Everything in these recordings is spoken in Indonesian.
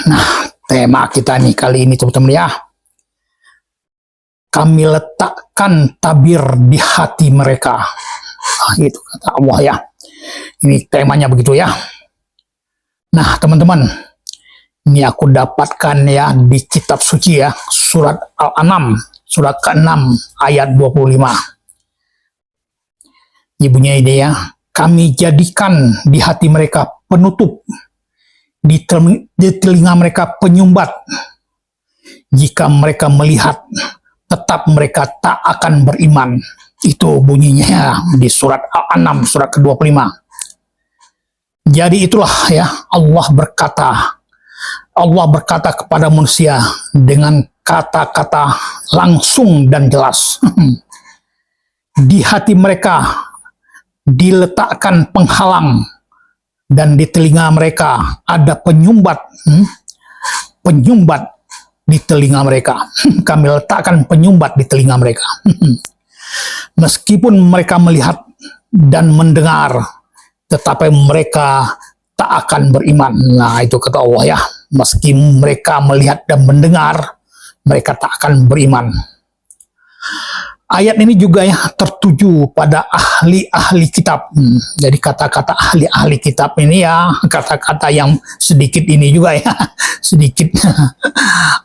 Nah, tema kita nih kali ini teman-teman ya. Kami letakkan tabir di hati mereka. Nah, itu kata Allah ya. Ini temanya begitu ya. Nah, teman-teman, ini aku dapatkan ya di kitab suci ya, surat Al-An'am, surat ke-6 ayat 25. Ibunya ide ya, kami jadikan di hati mereka penutup, di telinga mereka penyumbat. Jika mereka melihat, tetap mereka tak akan beriman. Itu bunyinya di surat Al-An'am, surat ke-25. Jadi itulah ya, Allah berkata kepada manusia dengan kata-kata langsung dan jelas. Di hati mereka diletakkan penghalang, dan di telinga mereka ada penyumbat. Penyumbat di telinga mereka. Kami letakkan penyumbat di telinga mereka. Meskipun mereka melihat dan mendengar, tetapi mereka tak akan beriman. Nah, itu kata Allah ya. Meski mereka melihat dan mendengar, mereka tak akan beriman. Ayat ini juga ya tertuju pada ahli-ahli kitab. Jadi kata-kata ahli-ahli kitab ini ya, kata-kata yang sedikit ini juga ya. Sedikit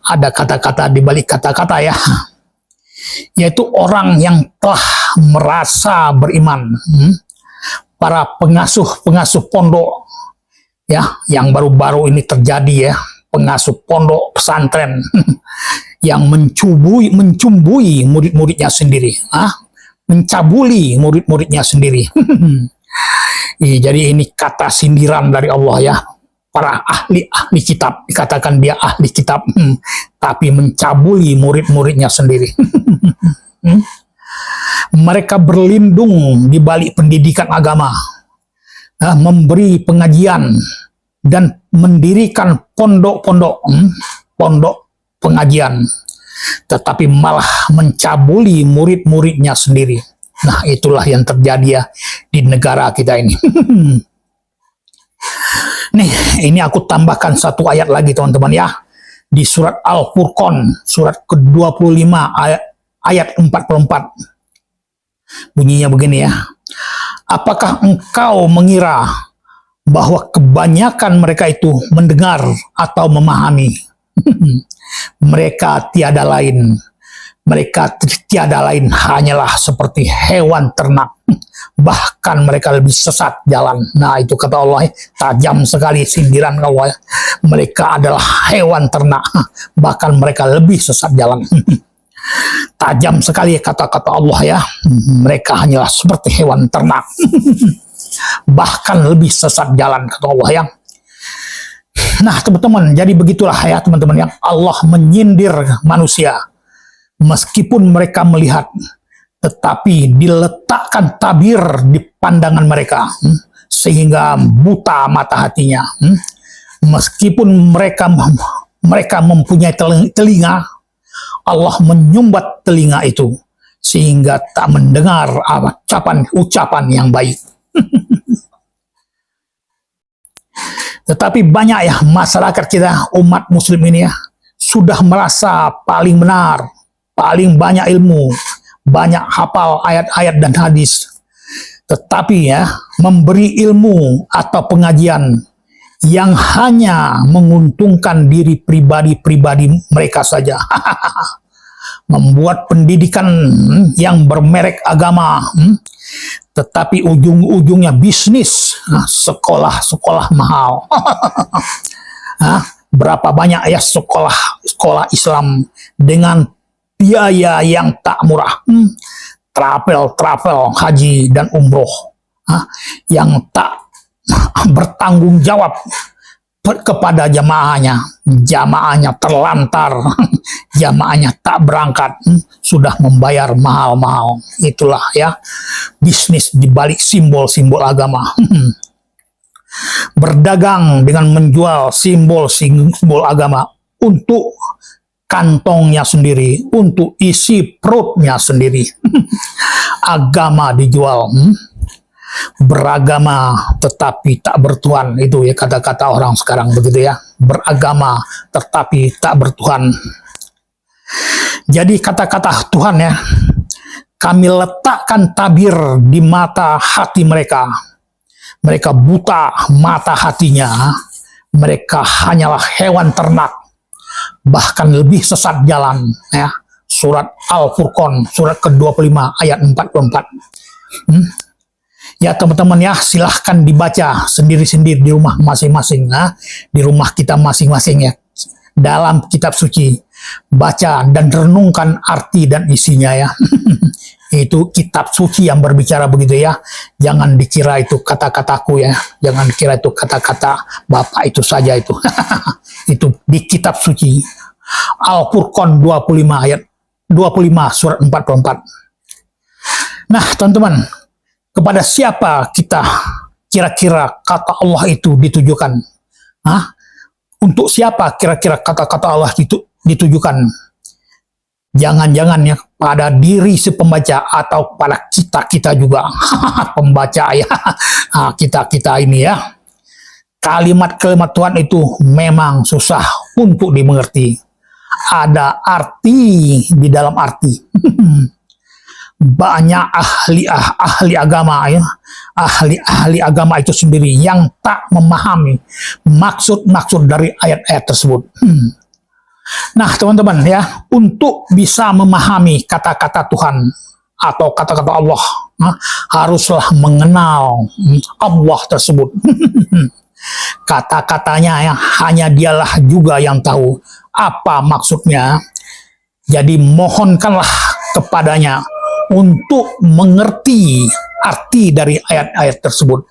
ada kata-kata di balik kata-kata ya. Yaitu orang yang telah merasa beriman. Para pengasuh pondok ya, yang baru-baru ini terjadi ya, pengasuh pondok pesantren yang mencumbui murid-muridnya sendiri, mencabuli murid-muridnya sendiri. Jadi ini kata sindiran dari Allah ya. Para ahli kitab, dikatakan dia ahli kitab, tapi mencabuli murid-muridnya sendiri. Mereka berlindung di balik pendidikan agama, memberi pengajian, dan mendirikan pondok pengajian, tetapi malah mencabuli murid-muridnya sendiri. Nah, itulah yang terjadi ya di negara kita ini. Nih, ini aku tambahkan satu ayat lagi teman-teman ya. Di surat Al-Furqan, surat ke-25 ayat 44. Bunyinya begini ya. Apakah engkau mengira bahwa kebanyakan mereka itu mendengar atau memahami? Mereka tiada lain hanyalah seperti hewan ternak. Bahkan mereka lebih sesat jalan. Nah, itu kata Allah, tajam sekali sindiran Allah. Mereka adalah hewan ternak, bahkan mereka lebih sesat jalan. Tajam sekali kata-kata Allah ya. Mereka hanyalah seperti hewan ternak. Bahkan lebih sesat jalan kata Allah ya. Nah, teman-teman, jadi begitulah ya teman-teman yang Allah menyindir manusia. Meskipun mereka melihat, tetapi diletakkan tabir di pandangan mereka, sehingga buta mata hatinya. Meskipun mereka mempunyai telinga, Allah menyumbat telinga itu sehingga tak mendengar ucapan yang baik. Tetapi banyak ya masyarakat kita, umat muslim ini ya, sudah merasa paling benar, paling banyak ilmu, banyak hafal ayat-ayat dan hadis. Tetapi ya, memberi ilmu atau pengajian yang hanya menguntungkan diri pribadi mereka saja. Membuat pendidikan yang bermerek agama, tetapi ujung-ujungnya bisnis, sekolah-sekolah mahal. Berapa banyak ya sekolah Islam dengan biaya yang tak murah, travel haji dan umroh, yang tak bertanggung jawab kepada jamaahnya terlantar, jamaahnya tak berangkat, sudah membayar mahal-mahal. Itulah ya bisnis dibalik simbol-simbol agama. Berdagang dengan menjual simbol-simbol agama untuk kantongnya sendiri, untuk isi perutnya sendiri. Agama dijual. Beragama tetapi tak bertuan, itu ya kata-kata orang sekarang begitu ya. beragama tetapi tak bertuhan. Jadi kata-kata Tuhan ya, kami letakkan tabir di mata hati mereka. Mereka buta mata hatinya, mereka hanyalah hewan ternak, bahkan lebih sesat jalan. Ya. Surat Al-Furqan, surat ke-25 ayat 44. Ya teman-teman ya, silahkan dibaca sendiri-sendiri di rumah masing-masing, ya. Di rumah kita masing-masing ya, dalam kitab suci. Baca dan renungkan arti dan isinya ya. Itu kitab suci yang berbicara begitu ya. Jangan dikira itu kata-kataku ya. Jangan dikira itu kata-kata Bapak itu saja itu. Itu di kitab suci. Al-Furqan 25 ayat 25 surat 44. Nah, teman-teman, kepada siapa kita kira-kira kata Allah itu ditujukan? Hah? Untuk siapa kira-kira kata-kata Allah itu ditujukan? Jangan-jangan ya pada diri si pembaca atau pada kita juga pembaca ya. Nah, kita ini ya. Kalimat-kalimat Tuhan itu memang susah untuk dimengerti. Ada arti di dalam arti. Banyak ahli agama ya, ahli agama itu sendiri yang tak memahami maksud-maksud dari ayat-ayat tersebut. Nah teman-teman ya, untuk bisa memahami kata-kata Tuhan atau kata-kata Allah, haruslah mengenal Allah tersebut. Kata-katanya ya, hanya dialah juga yang tahu apa maksudnya. Jadi mohonkanlah kepadanya untuk mengerti arti dari ayat-ayat tersebut.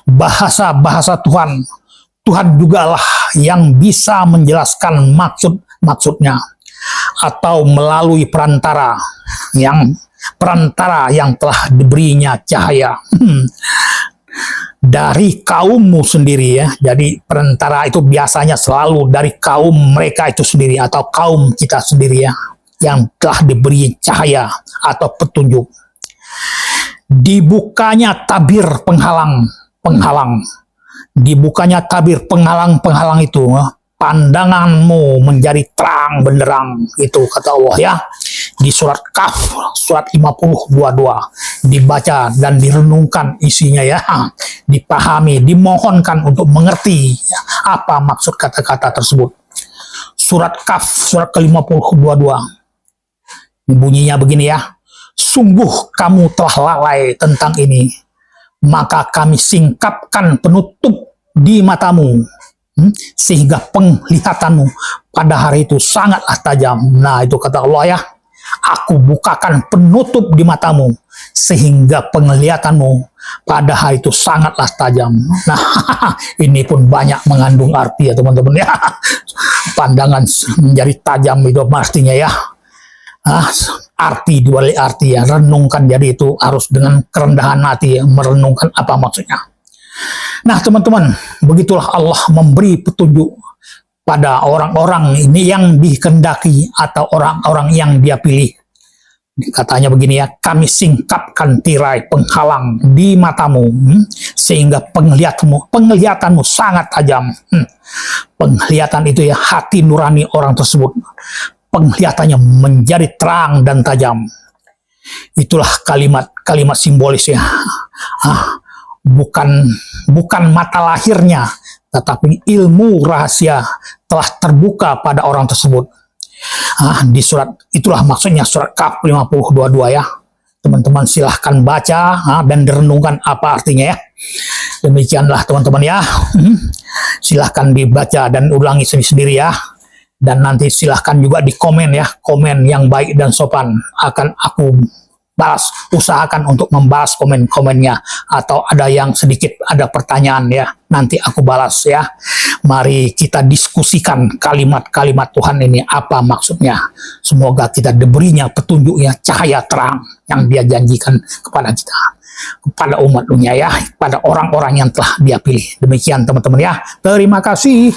Bahasa-bahasa Tuhan jugalah yang bisa menjelaskan maksudnya atau melalui perantara yang telah diberinya cahaya dari kaummu sendiri ya. Jadi perantara itu biasanya selalu dari kaum mereka itu sendiri atau kaum kita sendiri ya, yang telah diberi cahaya atau petunjuk. Dibukanya tabir penghalang. Dibukanya tabir penghalang itu, pandanganmu menjadi terang benderang. Itu kata Allah ya. Di surat Kaf, surat 50:22. Dibaca dan direnungkan isinya ya. Dipahami, dimohonkan untuk mengerti apa maksud kata-kata tersebut. Surat Kaf, surat ke-50:22. Bunyinya begini ya. Sungguh kamu telah lalai tentang ini, maka kami singkapkan penutup di matamu, sehingga penglihatanmu pada hari itu sangatlah tajam. Nah itu kata Allah ya. Aku bukakan penutup di matamu, sehingga penglihatanmu pada hari itu sangatlah tajam. Nah ini pun banyak mengandung arti ya teman-teman ya. Pandangan menjadi tajam itu artinya ya. Arti dibalik arti ya, renungkan. Jadi itu harus dengan kerendahan hati ya, merenungkan apa maksudnya. Nah teman-teman, begitulah Allah memberi petunjuk pada orang-orang ini yang dikehendaki atau orang-orang yang Dia pilih. Katanya begini ya, kami singkapkan tirai penghalang di matamu, sehingga penglihatanmu sangat tajam. Penglihatan itu ya, hati nurani orang tersebut, penglihatannya menjadi terang dan tajam. Itulah kalimat simbolis ya. Bukan mata lahirnya, tetapi ilmu rahasia telah terbuka pada orang tersebut. Di surat itulah maksudnya surat Kaf 50:22 ya. Teman-teman silahkan baca dan direnungkan apa artinya ya. Demikianlah teman-teman ya. Silahkan dibaca dan ulangi sendiri-sendiri ya. Dan nanti silahkan juga di komen ya, komen yang baik dan sopan akan aku balas, usahakan untuk membalas komen-komennya, atau ada yang sedikit ada pertanyaan ya, nanti aku balas ya. Mari kita diskusikan kalimat-kalimat Tuhan ini apa maksudnya. Semoga kita diberinya petunjuk ya, cahaya terang yang Dia janjikan kepada kita, kepada umat dunia ya, pada orang-orang yang telah Dia pilih. Demikian teman-teman ya. Terima kasih.